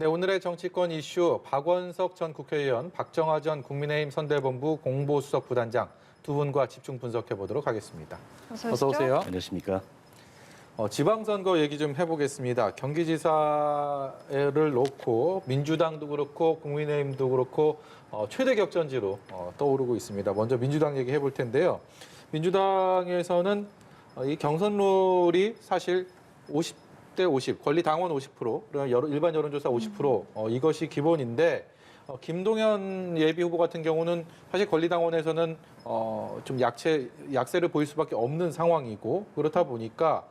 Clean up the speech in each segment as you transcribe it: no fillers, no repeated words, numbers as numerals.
네, 오늘의 정치권 이슈 박원석 전 국회의원, 박정화 전 국민의힘 선대본부 공보수석 부단장 두 분과 집중 분석해 보도록 하겠습니다. 어서 오세요. 안녕하십니까. 지방선거 얘기 좀 해보겠습니다. 경기지사를 놓고 민주당도 그렇고 국민의힘도 그렇고 최대 격전지로 떠오르고 있습니다. 먼저 민주당 얘기 해볼 텐데요. 민주당에서는 이 경선룰이 사실 50대 50, 권리당원 50%, 일반 여론조사 50% 이것이 기본인데 김동연 예비후보 같은 경우는 사실 권리당원에서는 좀 약세를 보일 수밖에 없는 상황이고 그렇다 보니까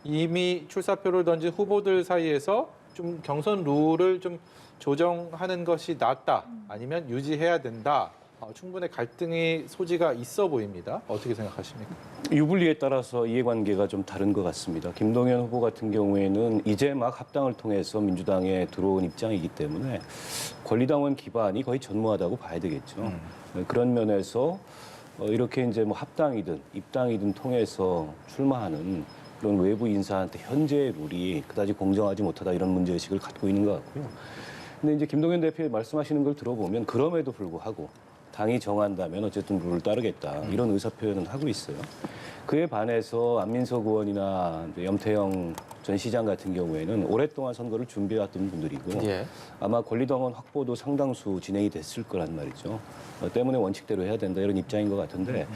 이미 출사표를 던진 후보들 사이에서 좀 경선 룰을 좀 조정하는 것이 낫다 아니면 유지해야 된다. 충분히 갈등의 소지가 있어 보입니다. 어떻게 생각하십니까? 유불리에 따라서 이해관계가 좀 다른 것 같습니다. 김동연 후보 같은 경우에는 이제 막 합당을 통해서 민주당에 들어온 입장이기 때문에 권리당원 기반이 거의 전무하다고 봐야 되겠죠. 그런 면에서 이렇게 이제 뭐 합당이든 입당이든 통해서 출마하는 그런 외부 인사한테 현재의 룰이 그다지 공정하지 못하다 이런 문제의식을 갖고 있는 것 같고요. 근데 이제 김동연 대표의 말씀하시는 걸 들어보면 그럼에도 불구하고 당이 정한다면 어쨌든 룰을 따르겠다 이런 의사표현은 하고 있어요. 그에 반해서 안민석 의원이나 염태영 전 시장 같은 경우에는 오랫동안 선거를 준비해왔던 분들이고 예. 아마 권리당원 확보도 상당수 진행이 됐을 거란 말이죠. 때문에 원칙대로 해야 된다 이런 입장인 것 같은데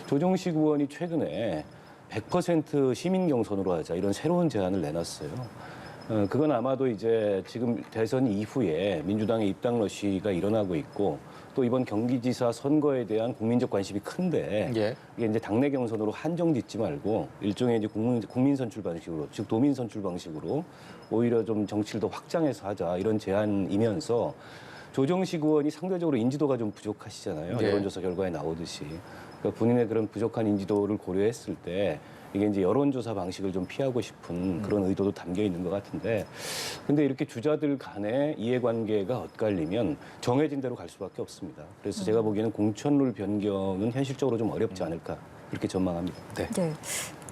조정식 의원이 최근에 100% 시민 경선으로 하자 이런 새로운 제안을 내놨어요. 그건 아마도 이제 지금 대선 이후에 민주당의 입당 러시가 일어나고 있고 또 이번 경기지사 선거에 대한 국민적 관심이 큰데 예. 이게 이제 당내 경선으로 한정짓지 말고 일종의 이제 국민 선출 방식으로 즉 도민 선출 방식으로 오히려 좀 정치를 더 확장해서 하자 이런 제안이면서 조정식 의원이 상대적으로 인지도가 좀 부족하시잖아요. 예. 여론조사 결과에 나오듯이. 그러니까 본인의 그런 부족한 인지도를 고려했을 때 이게 이제 여론조사 방식을 좀 피하고 싶은 그런 의도도 담겨 있는 것 같은데 근데 이렇게 주자들 간의 이해관계가 엇갈리면 정해진 대로 갈 수밖에 없습니다. 그래서 제가 보기에는 공천룰 변경은 현실적으로 좀 어렵지 않을까 그렇게 전망합니다. 네.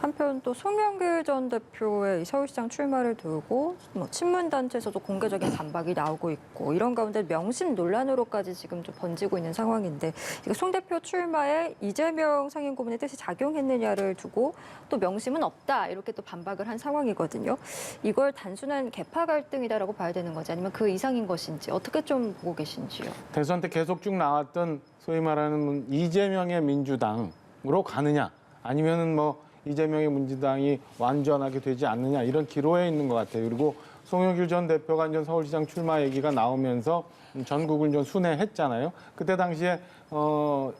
한편 또 송영길 전 대표의 서울시장 출마를 두고 뭐 친문단체에서도 공개적인 반박이 나오고 있고 이런 가운데 명심 논란으로까지 지금 좀 번지고 있는 상황인데 이거 송 대표 출마에 이재명 상임고문의 뜻이 작용했느냐를 두고 또 명심은 없다 이렇게 또 반박을 한 상황이거든요. 이걸 단순한 계파 갈등이다라고 봐야 되는 건지 아니면 그 이상인 것인지 어떻게 좀 보고 계신지요? 대선 때 계속 쭉 나왔던 소위 말하는 이재명의 민주당으로 가느냐 아니면은 뭐 이재명의 민주당이 완전하게 되지 않느냐 이런 기로에 있는 것 같아요. 그리고 송영길 전 대표가 이제 서울시장 출마 얘기가 나오면서 전국을 좀 순회했잖아요. 그때 당시에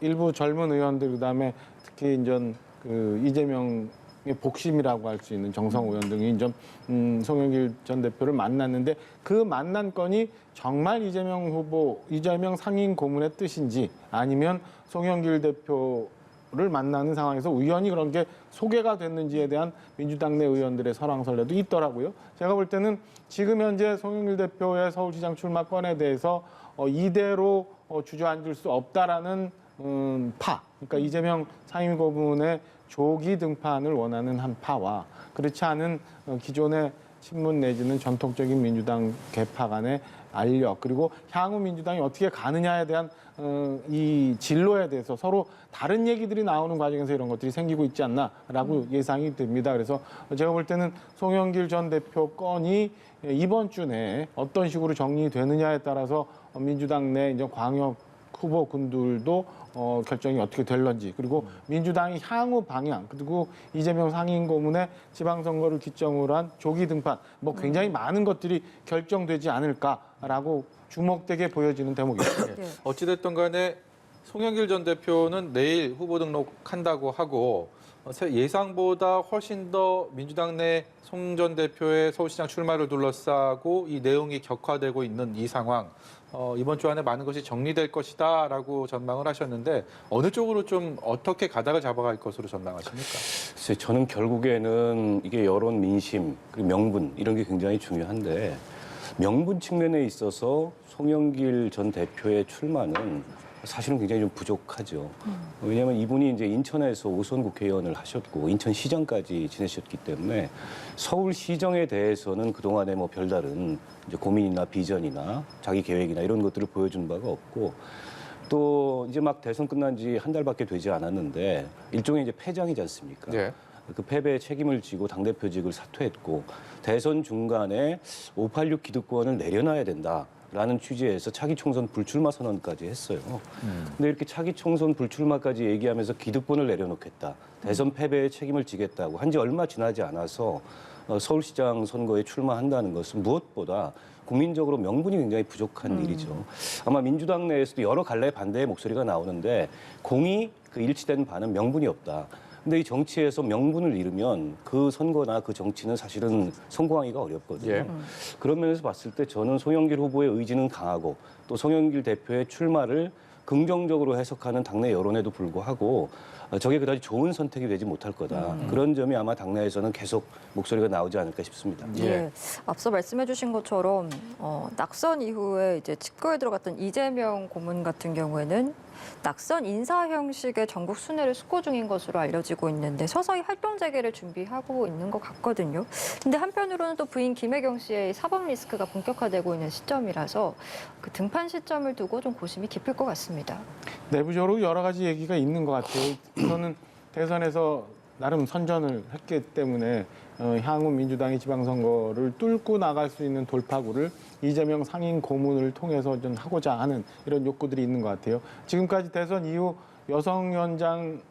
일부 젊은 의원들 그다음에 특히 이제 그 이재명의 복심이라고 할 수 있는 정성 의원 등이 좀 송영길 전 대표를 만났는데 그 만난 건이 정말 이재명 상임 고문의 뜻인지 아니면 송영길 대표를 만나는 상황에서 우연히 그런 게 소개가 됐는지에 대한 민주당 내 의원들의 설왕설래도 있더라고요. 제가 볼 때는 지금 현재 송영길 대표의 서울시장 출마권에 대해서 이대로 주저앉을 수 없다라는 그러니까 이재명 상임고문의 조기 등판을 원하는 한 파와 그렇지 않은 기존의 친문 내지는 전통적인 민주당 계파 간의 알력 그리고 향후 민주당이 어떻게 가느냐에 대한 이 진로에 대해서 서로 다른 얘기들이 나오는 과정에서 이런 것들이 생기고 있지 않나라고 예상이 됩니다. 그래서 제가 볼 때는 송영길 전 대표 건이 이번 주 내에 어떤 식으로 정리되느냐에 따라서 민주당 내 이제 광역 후보군들도 결정이 어떻게 될런지 그리고 민주당의 향후 방향 그리고 이재명 상임고문의 지방선거를 기점으로 한 조기 등판 뭐 굉장히 많은 것들이 결정되지 않을까라고 주목되게 보여지는 대목입니다. 네. 어찌됐든 간에 송영길 전 대표는 내일 후보 등록한다고 하고 예상보다 훨씬 더 민주당 내 송 전 대표의 서울시장 출마를 둘러싸고 이 내용이 격화되고 있는 이 상황 이번 주 안에 많은 것이 정리될 것이다라고 전망을 하셨는데 어느 쪽으로 좀 어떻게 가닥을 잡아갈 것으로 전망하십니까? 글쎄, 저는 결국에는 이게 여론 민심 그리고 명분 이런 게 굉장히 중요한데 명분 측면에 있어서 송영길 전 대표의 출마는 사실은 굉장히 좀 부족하죠. 왜냐하면 이분이 이제 인천에서 5선 국회의원을 하셨고 인천시장까지 지내셨기 때문에 서울시정에 대해서는 그동안에 뭐 별다른 이제 고민이나 비전이나 자기 계획이나 이런 것들을 보여준 바가 없고 또 이제 막 대선 끝난 지 한 달밖에 되지 않았는데 일종의 이제 패장이지 않습니까? 네. 그 패배의 책임을 지고 당대표직을 사퇴했고 대선 중간에 586 기득권을 내려놔야 된다라는 취지에서 차기 총선 불출마 선언까지 했어요. 근데 이렇게 차기 총선 불출마까지 얘기하면서 기득권을 내려놓겠다. 대선 패배의 책임을 지겠다고 한 지 얼마 지나지 않아서 서울시장 선거에 출마한다는 것은 무엇보다 국민적으로 명분이 굉장히 부족한 일이죠. 아마 민주당 내에서도 여러 갈래 반대의 목소리가 나오는데 공이 그 일치된 바는 명분이 없다. 근데 이 정치에서 명분을 잃으면 그 선거나 그 정치는 사실은 성공하기가 어렵거든요. 예. 그런 면에서 봤을 때 저는 송영길 후보의 의지는 강하고 또 송영길 대표의 출마를 긍정적으로 해석하는 당내 여론에도 불구하고 저게 그다지 좋은 선택이 되지 못할 거다. 그런 점이 아마 당내에서는 계속 목소리가 나오지 않을까 싶습니다. 예. 앞서 말씀해주신 것처럼 낙선 이후에 이제 집거에 들어갔던 이재명 고문 같은 경우에는 낙선 인사 형식의 전국 순회를 숙고 중인 것으로 알려지고 있는데 서서히 활동 재개를 준비하고 있는 것 같거든요. 근데 한편으로는 또 부인 김혜경 씨의 사법 리스크가 본격화되고 있는 시점이라서 그 등판 시점을 두고 좀 고심이 깊을 것 같습니다. 내부적으로 여러 가지 얘기가 있는 것 같아요. 저는 대선에서 나름 선전을 했기 때문에 향후 민주당이 지방선거를 뚫고 나갈 수 있는 돌파구를 이재명 상임 고문을 통해서 좀 하고자 하는 이런 욕구들이 있는 것 같아요. 지금까지 대선 이후 여성위원장의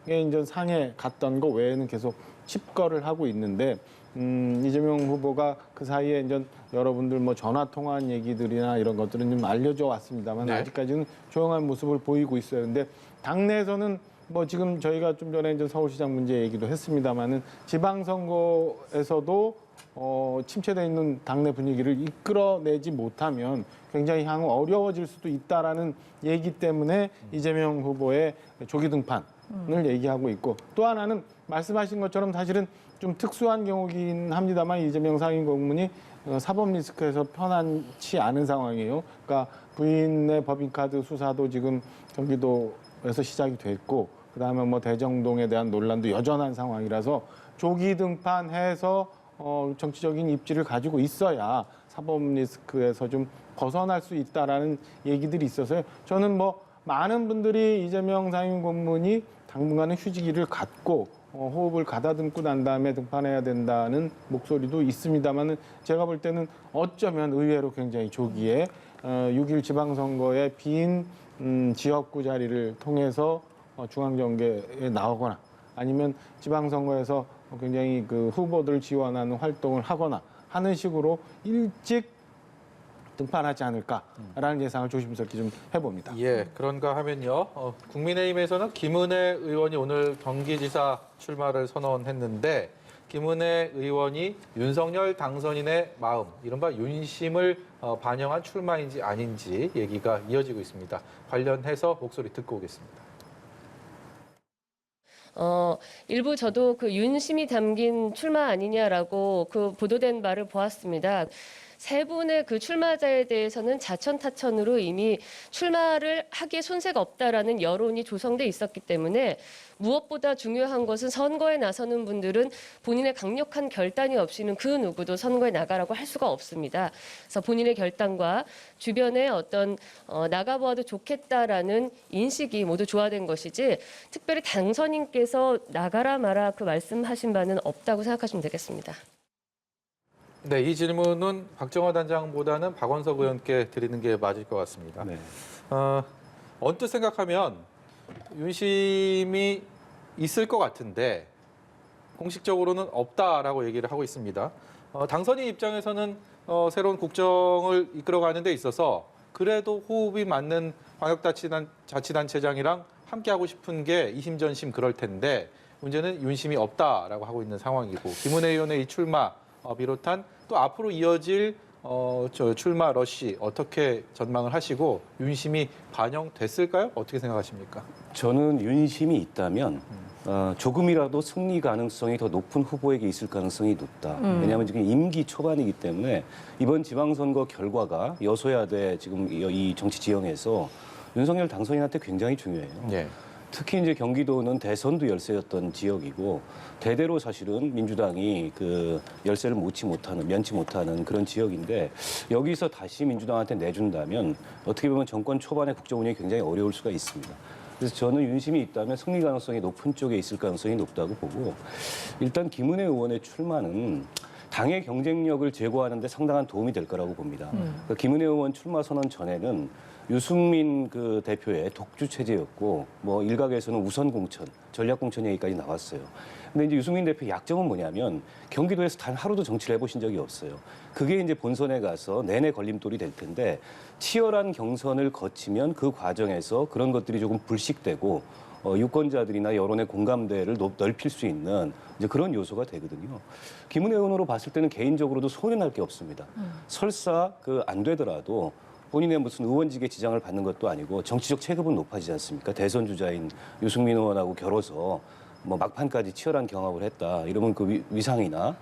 이제 상에 갔던 거 외에는 계속 칩거를 하고 있는데 이재명 후보가 그 사이에 이제 여러분들 뭐 전화 통화한 얘기들이나 이런 것들은 좀 알려져 왔습니다만 네. 아직까지는 조용한 모습을 보이고 있어요. 근데 당내에서는 뭐 지금 저희가 좀 전에 이제 서울시장 문제 얘기도 했습니다만은 지방선거에서도 침체되어 있는 당내 분위기를 이끌어내지 못하면 굉장히 향후 어려워질 수도 있다라는 얘기 때문에 이재명 후보의 조기 등판을 얘기하고 있고 또 하나는 말씀하신 것처럼 사실은 좀 특수한 경우긴 합니다만 이재명 상임고문이 사법 리스크에서 편안치 않은 상황이에요. 그러니까 부인의 법인카드 수사도 지금 경기도에서 시작이 됐고 그다음에 뭐 대정동에 대한 논란도 여전한 상황이라서 조기 등판해서 정치적인 입지를 가지고 있어야 사법 리스크에서 좀 벗어날 수 있다라는 얘기들이 있어서요. 저는 뭐 많은 분들이 이재명 상임고문이 당분간은 휴직기를 갖고 호흡을 가다듬고 난 다음에 등판해야 된다는 목소리도 있습니다만은 제가 볼 때는 어쩌면 의외로 굉장히 조기에 6일 지방선거의 빈 지역구 자리를 통해서 중앙정계에 나오거나 아니면 지방선거에서 굉장히 그 후보들 지원하는 활동을 하거나 하는 식으로 일찍 등판하지 않을까라는 예상을 조심스럽게 좀 해봅니다. 예, 그런가 하면요. 국민의힘에서는 김은혜 의원이 오늘 경기지사 출마를 선언했는데 김은혜 의원이 윤석열 당선인의 마음, 이른바 윤심을 반영한 출마인지 아닌지 얘기가 이어지고 있습니다. 관련해서 목소리 듣고 오겠습니다. 일부 저도 그 윤심이 담긴 출마 아니냐라고 그 보도된 바를 보았습니다. 세 분의 그 출마자에 대해서는 자천타천으로 이미 출마를 하기에 손색가 없다라는 여론이 조성돼 있었기 때문에 무엇보다 중요한 것은 선거에 나서는 분들은 본인의 강력한 결단이 없이는 그 누구도 선거에 나가라고 할 수가 없습니다. 그래서 본인의 결단과 주변에 어떤 나가보아도 좋겠다라는 인식이 모두 조화된 것이지 특별히 당선인께서 나가라 마라 그 말씀하신 바는 없다고 생각하시면 되겠습니다. 네, 이 질문은 박정화 단장보다는 박원석 의원께 드리는 게 맞을 것 같습니다. 네. 언뜻 생각하면 윤심이 있을 것 같은데 공식적으로는 없다라고 얘기를 하고 있습니다. 당선인 입장에서는 새로운 국정을 이끌어가는 데 있어서 그래도 호흡이 맞는 광역자치단체장이랑 함께하고 싶은 게 이심전심 그럴 텐데 문제는 윤심이 없다라고 하고 있는 상황이고 김은혜 의원의 이 출마 비롯한 또 앞으로 이어질 출마 러시 어떻게 전망을 하시고 윤심이 반영됐을까요? 어떻게 생각하십니까? 저는 윤심이 있다면 조금이라도 승리 가능성이 더 높은 후보에게 있을 가능성이 높다. 왜냐하면 지금 임기 초반이기 때문에 이번 지방선거 결과가 여소야대 지금 이 정치 지형에서 윤석열 당선인한테 굉장히 중요해요. 예. 특히 이제 경기도는 대선도 열세였던 지역이고 대대로 사실은 민주당이 그 열세를 면치 못하는 그런 지역인데 여기서 다시 민주당한테 내준다면 어떻게 보면 정권 초반의 국정 운영이 굉장히 어려울 수가 있습니다. 그래서 저는 윤심이 있다면 승리 가능성이 높은 쪽에 있을 가능성이 높다고 보고 일단 김은혜 의원의 출마는 당의 경쟁력을 제고하는 데 상당한 도움이 될 거라고 봅니다. 그러니까 김은혜 의원 출마 선언 전에는 유승민 그 대표의 독주 체제였고 뭐 일각에서는 우선 공천, 전략 공천 얘기까지 나왔어요. 근데 이제 유승민 대표 약점은 뭐냐면 경기도에서 단 하루도 정치를 해보신 적이 없어요. 그게 이제 본선에 가서 내내 걸림돌이 될 텐데 치열한 경선을 거치면 그 과정에서 그런 것들이 조금 불식되고 유권자들이나 여론의 공감대를 넓힐 수 있는 이제 그런 요소가 되거든요. 김은혜 의원으로 봤을 때는 개인적으로도 손해날 게 없습니다. 설사 그 안 되더라도 본인의 무슨 의원직에 지장을 받는 것도 아니고 정치적 체급은 높아지지 않습니까? 대선 주자인 유승민 의원하고 겨뤄서 뭐 막판까지 치열한 경합을 했다. 이러면 그 위상이나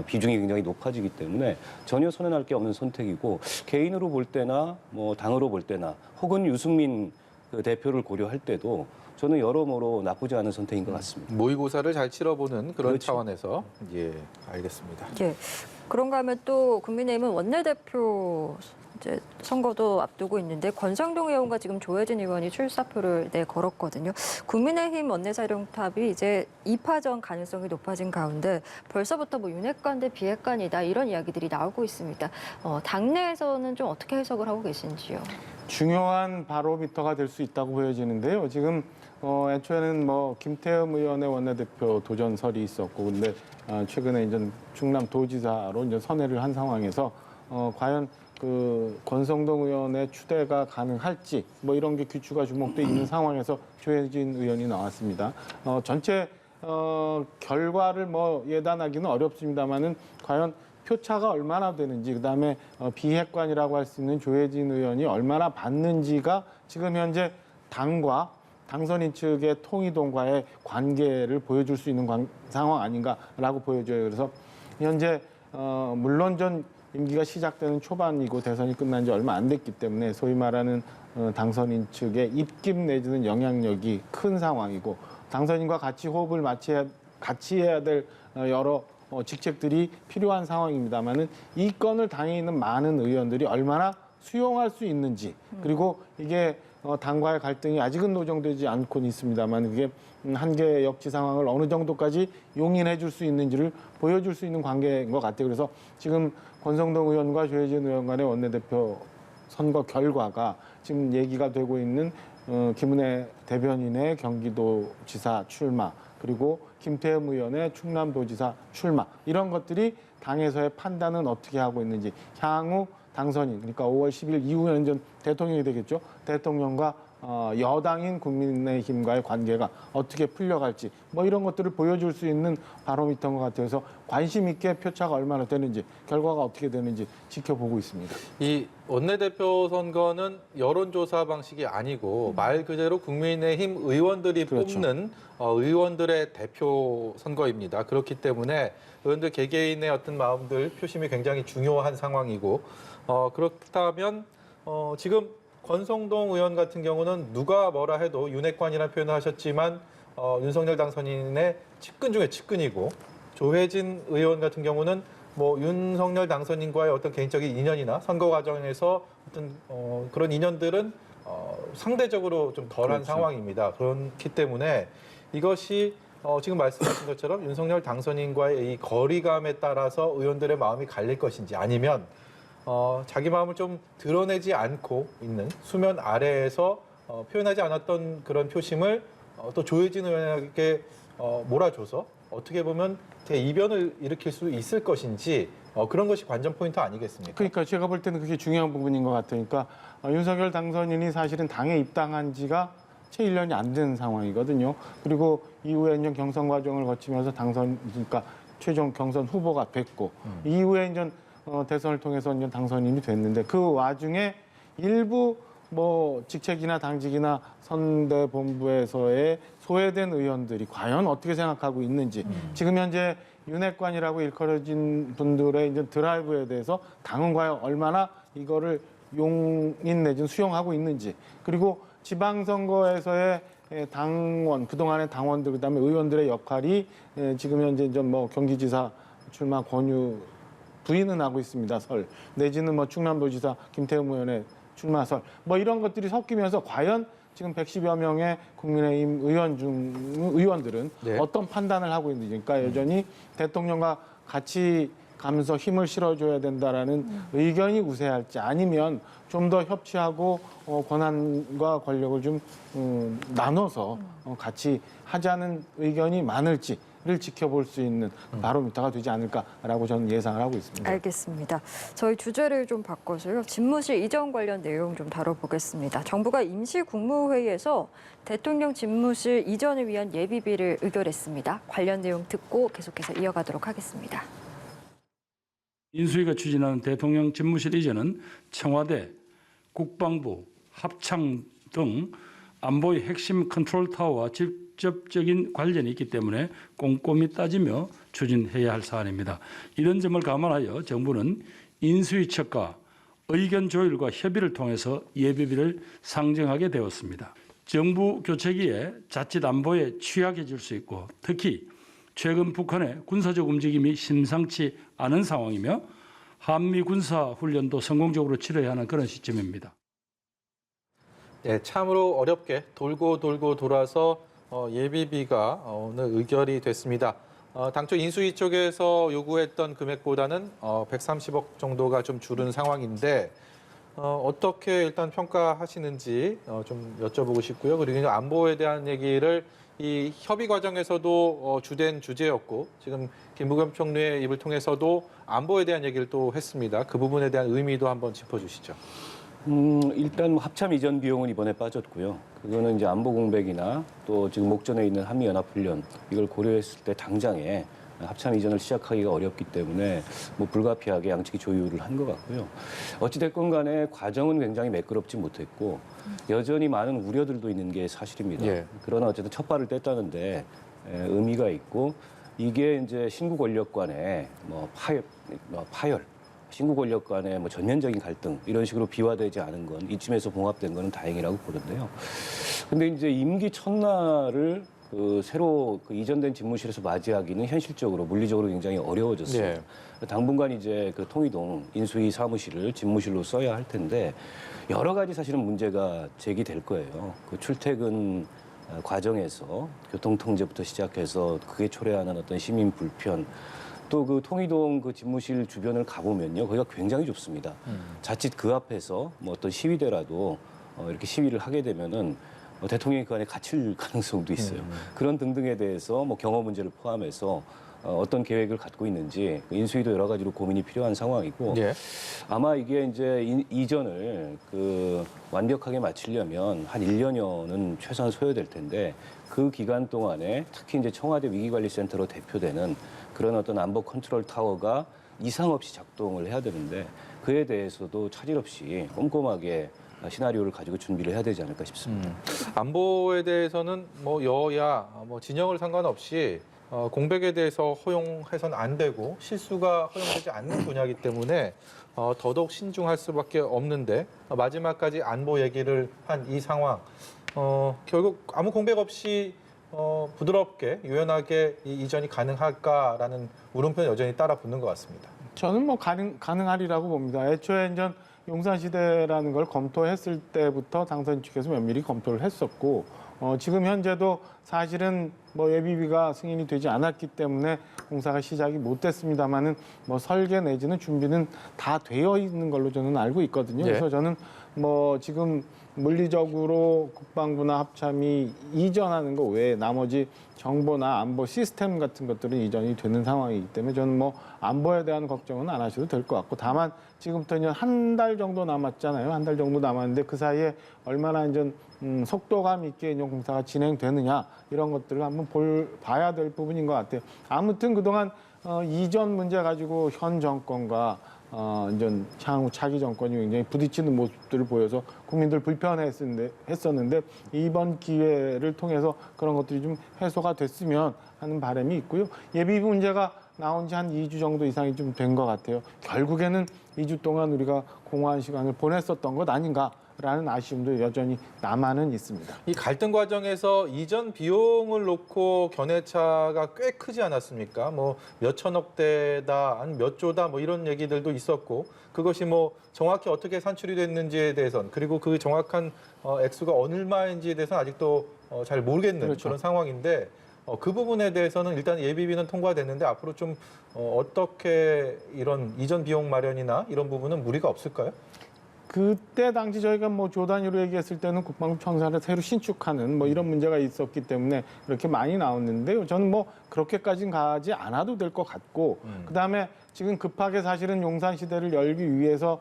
비중이 굉장히 높아지기 때문에 전혀 손해날 게 없는 선택이고 개인으로 볼 때나 뭐 당으로 볼 때나 혹은 유승민 그 대표를 고려할 때도 저는 여러모로 나쁘지 않은 선택인 것 같습니다. 모의고사를 잘 치러보는 그런 그렇죠. 차원에서 예, 알겠습니다. 예. 그런가 하면 또 국민의힘은 원내대표 이제 선거도 앞두고 있는데 권성동 의원과 지금 조혜진 의원이 출사표를 내걸었거든요. 국민의힘 원내사령탑이 이제 2파전 가능성이 높아진 가운데 벌써부터 뭐 윤핵관 대 비핵관이다 이런 이야기들이 나오고 있습니다. 당내에서는 좀 어떻게 해석을 하고 계신지요? 중요한 바로미터가 될 수 있다고 보여지는데요. 지금 애초에는 뭐 김태흠 의원의 원내대표 도전설이 있었고, 근데 최근에 이제 충남 도지사로 이제 선회를 한 상황에서 과연 그 권성동 의원의 추대가 가능할지 뭐 이런 게 귀추가 주목돼 있는 상황에서 조혜진 의원이 나왔습니다. 전체 결과를 뭐 예단하기는 어렵습니다만은 과연 표차가 얼마나 되는지, 그다음에 비핵관이라고 할 수 있는 조혜진 의원이 얼마나 받는지가 지금 현재 당과 당선인 측의 통이동과의 관계를 보여줄 수 있는 상황 아닌가라고 보여져요. 그래서 현재 물론 전 임기가 시작되는 초반이고 대선이 끝난 지 얼마 안 됐기 때문에 소위 말하는 당선인 측의 입김 내지는 영향력이 큰 상황이고 당선인과 같이 호흡을 같이 해야 될 여러 직책들이 필요한 상황입니다만은 이 건을 당에 있는 많은 의원들이 얼마나 수용할 수 있는지, 그리고 이게 당과의 갈등이 아직은 노정되지 않고는 있습니다만 그게 한계 역지 상황을 어느 정도까지 용인해 줄 수 있는지를 보여줄 수 있는 관계인 것 같아요. 그래서 지금 권성동 의원과 조혜진 의원 간의 원내대표 선거 결과가 지금 얘기가 되고 있는 김은혜 대변인의 경기도지사 출마, 그리고 김태흠 의원의 충남도지사 출마, 이런 것들이 당에서의 판단은 어떻게 하고 있는지, 향후 당선인, 그러니까 5월 10일 이후에는 전 대통령이 되겠죠. 대통령과 여당인 국민의힘과의 관계가 어떻게 풀려갈지 뭐 이런 것들을 보여줄 수 있는 바로미터인 것 같아서 관심 있게 표차가 얼마나 되는지, 결과가 어떻게 되는지 지켜보고 있습니다. 이 원내대표 선거는 여론조사 방식이 아니고 말 그대로 국민의힘 의원들이 그렇죠. 뽑는 의원들의 대표 선거입니다. 그렇기 때문에 의원들 개개인의 어떤 마음들, 표심이 굉장히 중요한 상황이고 그렇다면 지금 권성동 의원 같은 경우는 누가 뭐라 해도 윤핵관이라는 표현을 하셨지만 윤석열 당선인의 측근 중에 측근이고, 조혜진 의원 같은 경우는 뭐 윤석열 당선인과의 어떤 개인적인 인연이나 선거 과정에서 어떤 그런 인연들은 상대적으로 좀 덜한 그렇죠. 상황입니다. 그렇기 때문에 이것이 지금 말씀하신 것처럼 윤석열 당선인과의 이 거리감에 따라서 의원들의 마음이 갈릴 것인지, 아니면 자기 마음을 좀 드러내지 않고 있는 수면 아래에서 표현하지 않았던 그런 표심을 또 조혜진 의원에게 몰아줘서 어떻게 보면 대이변을 일으킬 수 있을 것인지, 그런 것이 관전 포인트 아니겠습니까? 그러니까 제가 볼 때는 그게 중요한 부분인 것 같으니까 윤석열 당선인이 사실은 당에 입당한 지가 채 1년이 안 된 상황이거든요. 그리고 이후에 이제 경선 과정을 거치면서 그러니까 최종 경선 후보가 됐고 이후에 이제 대선을 통해서 이제 당선인이 됐는데, 그 와중에 일부 뭐 직책이나 당직이나 선대본부에서의 소외된 의원들이 과연 어떻게 생각하고 있는지, 지금 현재 윤핵관이라고 일컬어진 분들의 이제 드라이브에 대해서 당은 과연 얼마나 이거를 용인 내지는 수용하고 있는지, 그리고 지방선거에서의 당원, 그동안의 당원들, 그다음에 의원들의 역할이 지금 현재 좀 뭐 경기지사 출마 권유 부인은 하고 있습니다. 설 내지는 뭐 충남도지사 김태흠 의원의 출마설 뭐 이런 것들이 섞이면서 과연 지금 110여 명의 국민의힘 의원들은 네. 어떤 판단을 하고 있는지, 그러니까 여전히 대통령과 같이 가면서 힘을 실어줘야 된다라는 의견이 우세할지, 아니면 좀 더 협치하고 권한과 권력을 좀 나눠서 같이 하자는 의견이 많을지를 지켜볼 수 있는 바로미터가 되지 않을까라고 저는 예상을 하고 있습니다. 알겠습니다. 저희 주제를 좀 바꿔서요. 집무실 이전 관련 내용 좀 다뤄보겠습니다. 정부가 임시국무회의에서 대통령 집무실 이전을 위한 예비비를 의결했습니다. 관련 내용 듣고 계속해서 이어가도록 하겠습니다. 인수위가 추진하는 대통령 집무실 이전은 청와대, 국방부, 합창 등 안보의 핵심 컨트롤 타워와 직접적인 관련이 있기 때문에 꼼꼼히 따지며 추진해야 할 사안입니다. 이런 점을 감안하여 정부는 인수위 측과 의견 조율과 협의를 통해서 예비비를 상정하게 되었습니다. 정부 교체기에 자칫 안보에 취약해질 수 있고, 특히 최근 북한의 군사적 움직임이 심상치 않은 상황이며 한미 군사 훈련도 성공적으로 치러야 하는 그런 시점입니다. 네, 참으로 어렵게 돌고 돌아서 예비비가 오늘 의결이 됐습니다. 당초 인수위 쪽에서 요구했던 금액보다는 130억 정도가 좀 줄은 상황인데 어떻게 일단 평가하시는지 좀 여쭤보고 싶고요. 그리고 안보에 대한 얘기를 이 협의 과정에서도 주된 주제였고, 지금 김부겸 총리의 입을 통해서도 안보에 대한 얘기를 또 했습니다. 그 부분에 대한 의미도 한번 짚어주시죠. 일단 뭐 합참 이전 비용은 이번에 빠졌고요. 그거는 이제 안보 공백이나 또 지금 목전에 있는 한미연합훈련 이걸 고려했을 때 당장에 합참 이전을 시작하기가 어렵기 때문에 뭐 불가피하게 양측이 조율을 한 것 같고요. 어찌됐건 간에 과정은 굉장히 매끄럽지 못했고 여전히 많은 우려들도 있는 게 사실입니다. 예. 그러나 어쨌든 첫 발을 뗐다는데 의미가 있고, 이게 이제 신구 권력 간의 파열, 신구 권력 간의 뭐 전면적인 갈등 이런 식으로 비화되지 않은 건, 이쯤에서 봉합된 거는 다행이라고 보는데요. 근데 이제 임기 첫날을 새로 이전된 집무실에서 맞이하기는 현실적으로 물리적으로 굉장히 어려워졌어요. 네. 당분간 이제 그 통이동 인수위 사무실을 집무실로 써야 할 텐데 여러 가지 사실은 문제가 제기될 거예요. 그 출퇴근 과정에서 교통 통제부터 시작해서 그게 초래하는 어떤 시민 불편, 또 그 통이동 그 집무실 주변을 가보면요, 거기가 굉장히 좁습니다. 자칫 그 앞에서 뭐 어떤 시위대라도 이렇게 시위를 하게 되면은 대통령이 그 안에 갇힐 가능성도 있어요. 그런 등등에 대해서 뭐 경호 문제를 포함해서 어떤 계획을 갖고 있는지 인수위도 여러 가지로 고민이 필요한 상황이고, 예. 아마 이게 이제 이전을 완벽하게 마치려면 한 1년여는 최소한 소요될 텐데, 그 기간 동안에 특히 이제 청와대 위기관리센터로 대표되는 그런 어떤 안보 컨트롤 타워가 이상 없이 작동을 해야 되는데, 그에 대해서도 차질 없이 꼼꼼하게 시나리오를 가지고 준비를 해야 되지 않을까 싶습니다. 안보에 대해서는 뭐 여야 뭐 진영을 상관없이 공백에 대해서 허용해서는 안 되고 실수가 허용되지 않는 분야이기 때문에 더더욱 신중할 수밖에 없는데, 마지막까지 안보 얘기를 한 이 상황, 결국 아무 공백 없이 부드럽게 유연하게 이 이전이 가능할까라는 물음표는 여전히 따라 붙는 것 같습니다. 저는 뭐 가능하리라고 봅니다. 애초에 이제 용산시대라는 걸 검토했을 때부터 당선 측에서 면밀히 검토를 했었고, 지금 현재도 사실은 뭐 예비비가 승인이 되지 않았기 때문에 공사가 시작이 못 됐습니다만은 뭐 설계 내지는 준비는 다 되어 있는 걸로 저는 알고 있거든요. 예. 그래서 저는 뭐 지금 물리적으로 국방부나 합참이 이전하는 거 외에 나머지 정보나 안보 시스템 같은 것들은 이전이 되는 상황이기 때문에 저는 뭐 안보에 대한 걱정은 안 하셔도 될 것 같고, 다만 지금부터 이제 한 달 정도 남았잖아요. 한 달 정도 남았는데 그 사이에 얼마나 이제 속도감 있게 이제 공사가 진행되느냐, 이런 것들을 한번 봐야 될 부분인 것 같아요. 아무튼 그동안 이전 문제 가지고 현 정권과 이제 향후 차기 정권이 굉장히 부딪히는 모습들을 보여서 국민들 불편했었는데 이번 기회를 통해서 그런 것들이 좀 해소가 됐으면 하는 바람이 있고요. 예비 문제가 나온 지 한 2주 정도 이상이 좀 된 것 같아요. 결국에는 2주 동안 우리가 공허한 시간을 보냈었던 것 아닌가라는 아쉬움도 여전히 남아는 있습니다. 이 갈등 과정에서 이전 비용을 놓고 견해차가 꽤 크지 않았습니까? 뭐 몇천억 대다, 아니 몇 조다, 뭐 이런 얘기들도 있었고, 그것이 뭐 정확히 어떻게 산출이 됐는지에 대해서는, 그리고 그 정확한 액수가 얼마인지에 대해서는 아직도 잘 모르겠는 그렇죠. 그런 상황인데, 그 부분에 대해서는 일단 예비비는 통과됐는데 앞으로 좀 어떻게 이런 이전 비용 마련이나 이런 부분은 무리가 없을까요? 그때 당시 저희가 뭐 조 단위로 얘기했을 때는 국방부 청사를 새로 신축하는 뭐 이런 문제가 있었기 때문에 그렇게 많이 나왔는데요. 저는 뭐 그렇게까지는 가지 않아도 될 것 같고, 그다음에 지금 급하게 사실은 용산 시대를 열기 위해서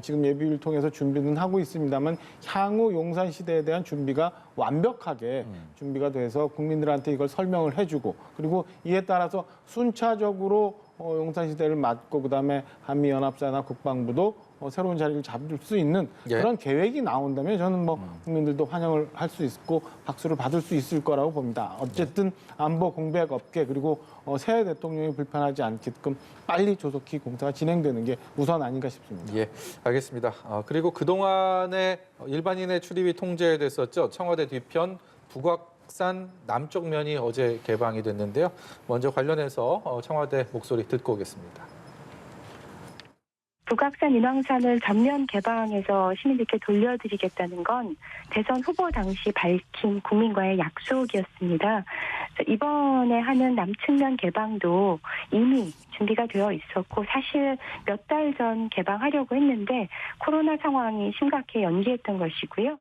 지금 예비비를 통해서 준비는 하고 있습니다만 향후 용산 시대에 대한 준비가 완벽하게 준비가 돼서 국민들한테 이걸 설명을 해주고, 그리고 이에 따라서 순차적으로 용산 시대를 맞고 그다음에 한미연합사나 국방부도 새로운 자리를 잡을 수 있는 예. 그런 계획이 나온다면 저는 뭐 국민들도 환영을 할 수 있고 박수를 받을 수 있을 거라고 봅니다. 어쨌든 안보 공백 없게, 그리고 새 대통령이 불편하지 않게끔 빨리 조속히 공사가 진행되는 게 우선 아닌가 싶습니다. 예, 알겠습니다. 그리고 그동안에 일반인의 출입이 통제됐었죠. 청와대 뒤편 북악산 남쪽 면이 어제 개방이 됐는데요. 먼저 관련해서 청와대 목소리 듣고 오겠습니다. 북악산 인왕산을 전면 개방해서 시민들께 돌려드리겠다는 건 대선 후보 당시 밝힌 국민과의 약속이었습니다. 이번에 하는 남측면 개방도 이미 준비가 되어 있었고, 사실 몇 달 전 개방하려고 했는데 코로나 상황이 심각해 연기했던 것이고요.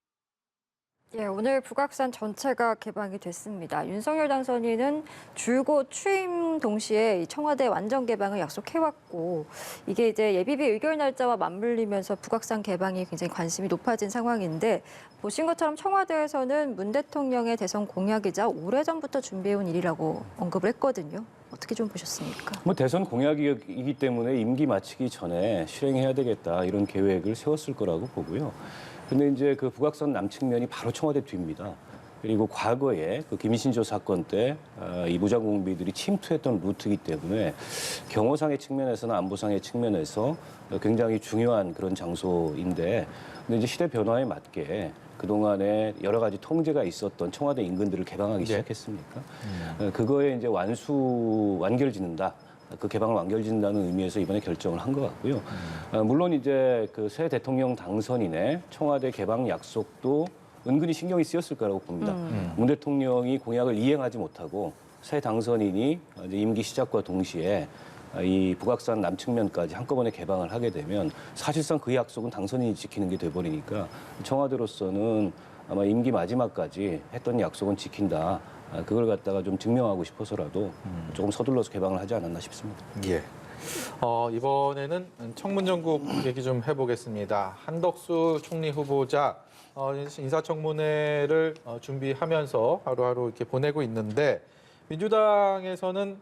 예, 오늘 북악산 전체가 개방이 됐습니다. 윤석열 당선인은 줄곧 취임 동시에 이 청와대 완전 개방을 약속해왔고, 이게 이제 예비비 의결 날짜와 맞물리면서 북악산 개방이 굉장히 관심이 높아진 상황인데, 보신 것처럼 청와대에서는 문 대통령의 대선 공약이자 오래전부터 준비해온 일이라고 언급을 했거든요. 어떻게 좀 보셨습니까? 뭐 대선 공약이기 때문에 임기 마치기 전에 실행해야 되겠다 이런 계획을 세웠을 거라고 보고요. 근데 이제 그 북악산 남측면이 바로 청와대 뒤입니다. 그리고 과거에 그 김신조 사건 때 이 무장공비들이 침투했던 루트이기 때문에 경호상의 측면에서나 안보상의 측면에서 굉장히 중요한 그런 장소인데, 근데 이제 시대 변화에 맞게 그동안에 여러 가지 통제가 있었던 청와대 인근들을 개방하기 시작했습니까? 그거에 이제 완결 짓는다. 그 개방을 완결짓는다는 의미에서 이번에 결정을 한 것 같고요. 물론 이제 그 새 대통령 당선인의 청와대 개방 약속도 은근히 신경이 쓰였을 거라고 봅니다. 문 대통령이 공약을 이행하지 못하고 새 당선인이 이제 임기 시작과 동시에 이 북악산 남측면까지 한꺼번에 개방을 하게 되면 사실상 그 약속은 당선인이 지키는 게 돼버리니까 청와대로서는 아마 임기 마지막까지 했던 약속은 지킨다. 그걸 갖다가 좀 증명하고 싶어서라도 조금 서둘러서 개방을 하지 않았나 싶습니다. 예. 이번에는 청문정국 얘기 좀 해보겠습니다. 한덕수 총리 후보자 인사청문회를 준비하면서 하루하루 이렇게 보내고 있는데, 민주당에서는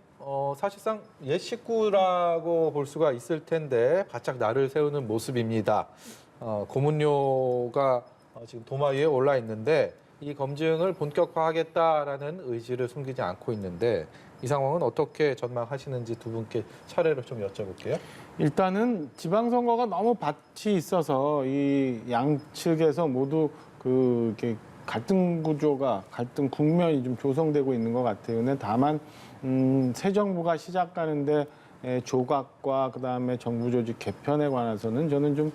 사실상 옛 식구라고 볼 수가 있을 텐데 바짝 날을 세우는 모습입니다. 고문료가 지금 도마 위에 올라 있는데 이 검증을 본격화하겠다라는 의지를 숨기지 않고 있는데, 이 상황은 어떻게 전망하시는지 두 분께 차례로 좀 여쭤볼게요. 일단은 지방선거가 너무 밭이 있어서 이 양측에서 모두 이렇게 갈등 구조가, 갈등 국면이 좀 조성되고 있는 것 같아요. 근데 다만 새 정부가 시작하는데 조각과 그다음에 정부 조직 개편에 관해서는 저는 좀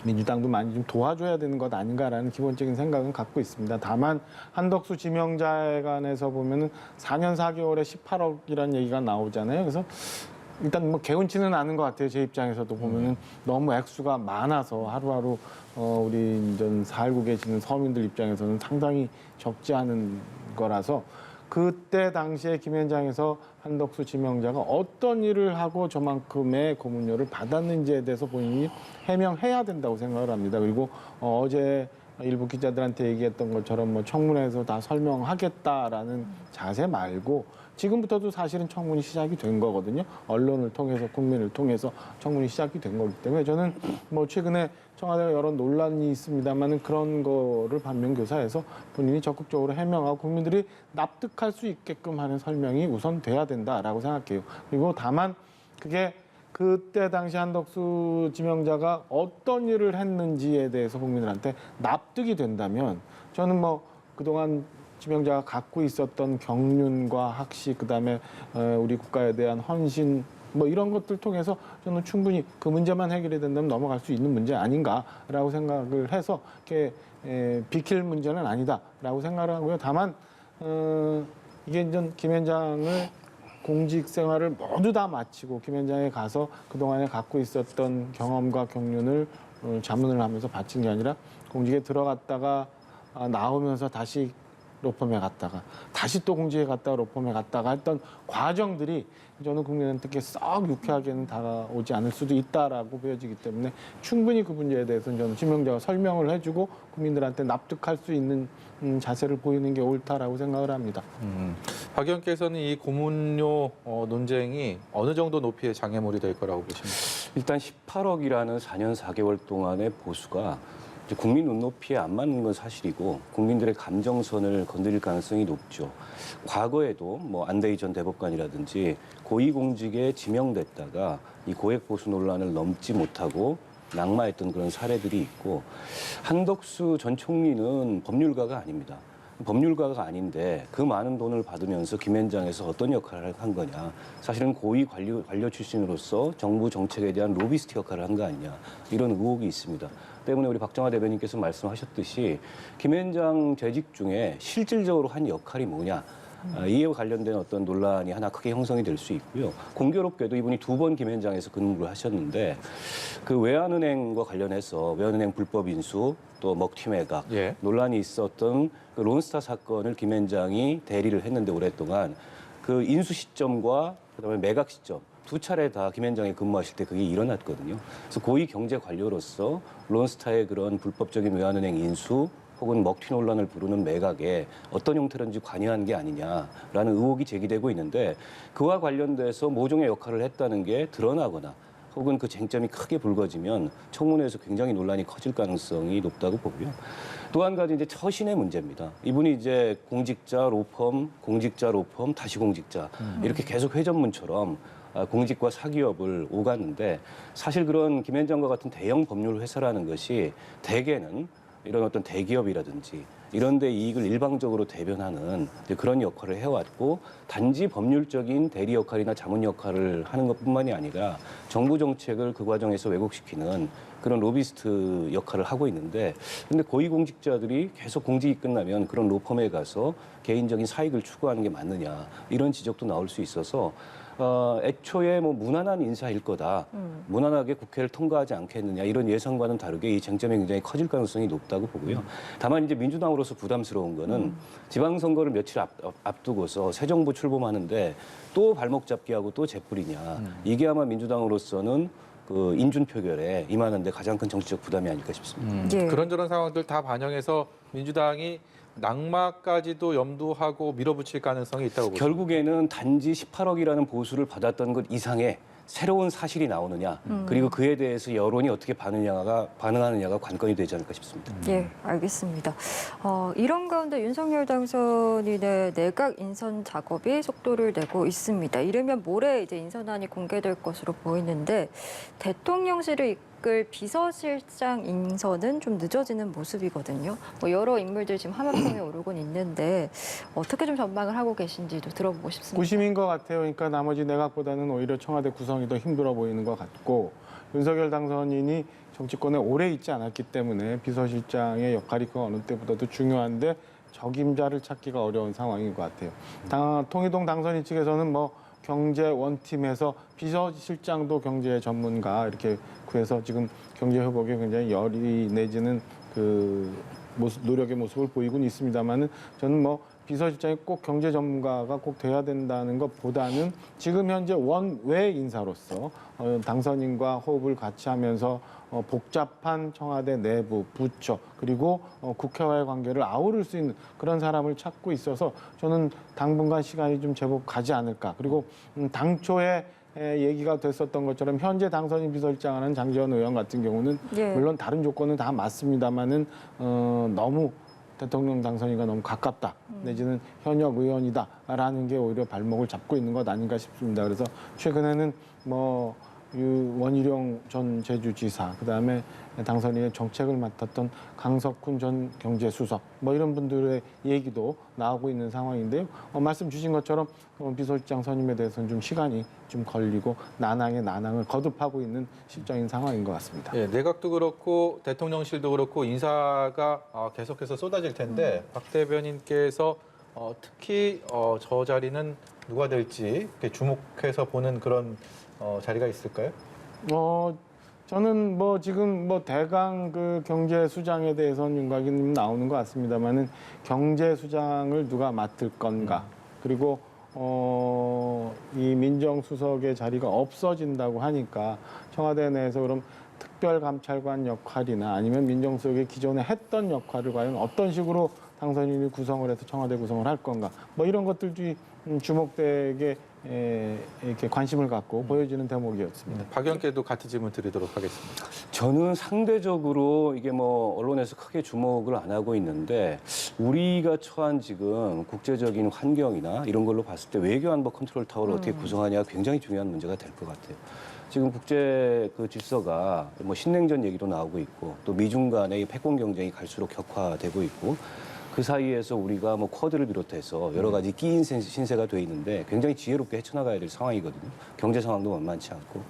민주당도 많이 좀 도와줘야 되는 것 아닌가라는 기본적인 생각은 갖고 있습니다. 다만 한덕수 지명자에 관해서 보면은 4년 4개월에 18억이라는 얘기가 나오잖아요. 그래서 일단 뭐 개운치는 않은 것 같아요. 제 입장에서도 보면은 너무 액수가 많아서 하루하루 우리 전 살고 계시는 서민들 입장에서는 상당히 적지 않은 거라서, 그때 당시에 김현장에서 한덕수 지명자가 어떤 일을 하고 저만큼의 고문료를 받았는지에 대해서 본인이 해명해야 된다고 생각을 합니다. 그리고 어제 일부 기자들한테 얘기했던 것처럼 뭐 청문회에서 다 설명하겠다라는 자세 말고 지금부터도 사실은 청문이 시작이 된 거거든요. 언론을 통해서, 국민을 통해서 청문이 시작이 된 거기 때문에 저는 뭐 최근에 청와대가 여러 논란이 있습니다만은 그런 거를 반면교사해서 본인이 적극적으로 해명하고 국민들이 납득할 수 있게끔 하는 설명이 우선 돼야 된다라고 생각해요. 그리고 다만 그게 그때 당시 한덕수 지명자가 어떤 일을 했는지에 대해서 국민들한테 납득이 된다면 저는 뭐 그동안 지명자가 갖고 있었던 경륜과 학식, 그다음에 우리 국가에 대한 헌신 뭐 이런 것들 통해서 저는 충분히 그 문제만 해결이 된다면 넘어갈 수 있는 문제 아닌가라고 생각을 해서 이렇게 비킬 문제는 아니다라고 생각을 하고요. 다만 이게 이제 김현장을 공직 생활을 모두 다 마치고 김현장에 가서 그동안에 갖고 있었던 경험과 경륜을 자문을 하면서 바친 게 아니라 공직에 들어갔다가 나오면서 다시 로펌에 갔다가 다시 또 공직에 갔다가 로펌에 갔다가 했던 과정들이 저는 국민한테 썩 유쾌하게는 다가오지 않을 수도 있다라고 보여지기 때문에 충분히 그 문제에 대해서는 저는 지명자가 설명을 해주고 국민들한테 납득할 수 있는 자세를 보이는 게 옳다라고 생각을 합니다. 박 의원께서는 이 고문료 논쟁이 어느 정도 높이의 장애물이 될 거라고 보십니까? 일단 18억이라는 4년 4개월 동안의 보수가 이제 국민 눈높이에 안 맞는 건 사실이고 국민들의 감정선을 건드릴 가능성이 높죠. 과거에도 뭐 안대희 전 대법관이라든지 고위공직에 지명됐다가 이 고액 보수 논란을 넘지 못하고 낙마했던 그런 사례들이 있고 한덕수 전 총리는 법률가가 아닙니다. 법률가가 아닌데 그 많은 돈을 받으면서 김현장에서 어떤 역할을 한 거냐. 사실은 고위 관료 출신으로서 정부 정책에 대한 로비스트 역할을 한 거 아니냐. 이런 의혹이 있습니다. 때문에 우리 박정화 대변인께서 말씀하셨듯이 김현장 재직 중에 실질적으로 한 역할이 뭐냐. 이에 관련된 어떤 논란이 하나 크게 형성이 될 수 있고요. 공교롭게도 이분이 2번 김현장에서 근무를 하셨는데 그 외환은행과 관련해서 외환은행 불법 인수 또 먹튀 매각 논란이 있었던 그 론스타 사건을 김현장이 대리를 했는데 오랫동안 그 인수 시점과 그다음에 매각 시점 두 차례 다 김현장이 근무하실 때 그게 일어났거든요. 그래서 고위 경제 관료로서 론스타의 그런 불법적인 외환은행 인수 혹은 먹튀 논란을 부르는 매각에 어떤 형태로든지 관여한 게 아니냐라는 의혹이 제기되고 있는데 그와 관련돼서 모종의 역할을 했다는 게 드러나거나 혹은 그 쟁점이 크게 불거지면 청문회에서 굉장히 논란이 커질 가능성이 높다고 보고요. 또 한 가지 이제 처신의 문제입니다. 이분이 이제 공직자 로펌, 다시 공직자 이렇게 계속 회전문처럼 공직과 사기업을 오갔는데 사실 그런 김현장과 같은 대형 법률 회사라는 것이 대개는 이런 어떤 대기업이라든지 이런 데 이익을 일방적으로 대변하는 그런 역할을 해왔고 단지 법률적인 대리 역할이나 자문 역할을 하는 것뿐만이 아니라 정부 정책을 그 과정에서 왜곡시키는 그런 로비스트 역할을 하고 있는데 근데 고위공직자들이 계속 공직이 끝나면 그런 로펌에 가서 개인적인 사익을 추구하는 게 맞느냐 이런 지적도 나올 수 있어서 애초에 뭐 무난한 인사일 거다. 무난하게 국회를 통과하지 않겠느냐 이런 예상과는 다르게 이 쟁점이 굉장히 커질 가능성이 높다고 보고요. 다만 이제 민주당으로서 부담스러운 거는 지방선거를 며칠 앞두고서 새 정부 출범하는데 또 발목 잡기 하고 또 재뿌리냐. 이게 아마 민주당으로서는 그 인준 표결에 임하는데 가장 큰 정치적 부담이 아닐까 싶습니다. 예. 그런저런 상황들 다 반영해서 민주당이 낙마까지도 염두하고 밀어붙일 가능성이 있다고 보십니까? 결국에는 단지 18억이라는 보수를 받았던 것 이상의 새로운 사실이 나오느냐 그리고 그에 대해서 여론이 어떻게 반응하느냐가 관건이 되지 않을까 싶습니다. 예, 알겠습니다. 이런 가운데 윤석열 당선인의 내각 인선 작업이 속도를 내고 있습니다. 이르면 모레 이제 인선안이 공개될 것으로 보이는데 대통령실을 이끌 비서실장 인선은 좀 늦어지는 모습이거든요. 뭐 여러 인물들 지금 화면통에 오르곤 있는데 어떻게 좀 전망을 하고 계신지도 들어보고 싶습니다. 구심인 것 같아요. 그러니까 나머지 내각보다는 오히려 청와대 구성이 더 힘들어 보이는 것 같고 윤석열 당선인이 정치권에 오래 있지 않았기 때문에 비서실장의 역할이 그 어느 때보다도 중요한데 적임자를 찾기가 어려운 상황인 것 같아요. 통일동 당선인 측에서는 뭐 경제 원팀에서 비서실장도 경제 전문가 이렇게 구해서 지금 경제 회복에 굉장히 열의 내지는 그 노력의 모습을 보이고는 있습니다만은 저는 뭐 비서실장이 꼭 경제 전문가가 꼭 돼야 된다는 것보다는 지금 현재 원외 인사로서 당선인과 호흡을 같이 하면서 복잡한 청와대 내부 부처 그리고 국회와의 관계를 아우를 수 있는 그런 사람을 찾고 있어서 저는 당분간 시간이 좀 제법 가지 않을까. 그리고 당초에 얘기가 됐었던 것처럼 현재 당선인 비서실장하는 장제원 의원 같은 경우는 물론 다른 조건은 다 맞습니다만은 너무 대통령 당선인과 너무 가깝다 내지는 현역 의원이다라는 게 오히려 발목을 잡고 있는 것 아닌가 싶습니다. 그래서 최근에는 뭐 원희룡 전 제주지사, 그다음에 당선인의 정책을 맡았던 강석훈 전 경제수석, 뭐 이런 분들의 얘기도 나오고 있는 상황인데요. 말씀 주신 것처럼 비서실장 선임에 대해서는 좀 시간이 좀 걸리고 난항에 난항을 거듭하고 있는 실정인 상황인 것 같습니다. 예, 내각도 그렇고 대통령실도 그렇고 인사가 계속해서 쏟아질 텐데 박 대변인께서 특히 저 자리는 누가 될지 이렇게 주목해서 보는 그런 자리가 있을까요? 저는 지금 대강 그 경제수장에 대해서는 윤곽이님 나오는 것 같습니다만은 경제수장을 누가 맡을 건가, 그리고 이 민정수석의 자리가 없어진다고 하니까 청와대 내에서 그럼 특별감찰관 역할이나 아니면 민정수석이 기존에 했던 역할을 과연 어떤 식으로 당선인이 구성을 해서 청와대 구성을 할 건가, 이런 것들이 주목되게 이렇게 관심을 갖고 보여지는 대목이었습니다. 박 의원께도 같은 질문 드리도록 하겠습니다. 저는 상대적으로 이게 언론에서 크게 주목을 안 하고 있는데 우리가 처한 지금 국제적인 환경이나 이런 걸로 봤을 때 외교안보 컨트롤 타워를 어떻게 구성하냐가 굉장히 중요한 문제가 될 것 같아요. 지금 국제 그 질서가 신냉전 얘기도 나오고 있고 또 미중 간의 패권 경쟁이 갈수록 격화되고 있고 그 사이에서 우리가 쿼드를 비롯해서 여러 가지 끼인 신세가 돼 있는데 굉장히 지혜롭게 헤쳐나가야 될 상황이거든요. 경제 상황도 만만치 않고.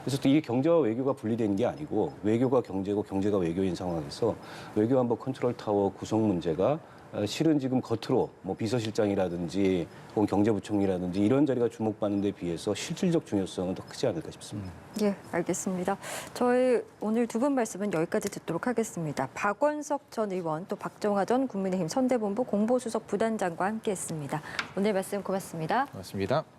그래서 또 이게 경제와 외교가 분리된 게 아니고 외교가 경제고 경제가 외교인 상황에서 외교안보 컨트롤 타워 구성 문제가 실은 지금 겉으로 비서실장이라든지 혹은 경제부총리라든지 이런 자리가 주목받는 데 비해서 실질적 중요성은 더 크지 않을까 싶습니다. 예, 알겠습니다. 저희 오늘 두 분 말씀은 여기까지 듣도록 하겠습니다. 박원석 전 의원, 또 박정하 전 국민의힘 선대본부 공보수석 부단장과 함께했습니다. 오늘 말씀 고맙습니다. 고맙습니다.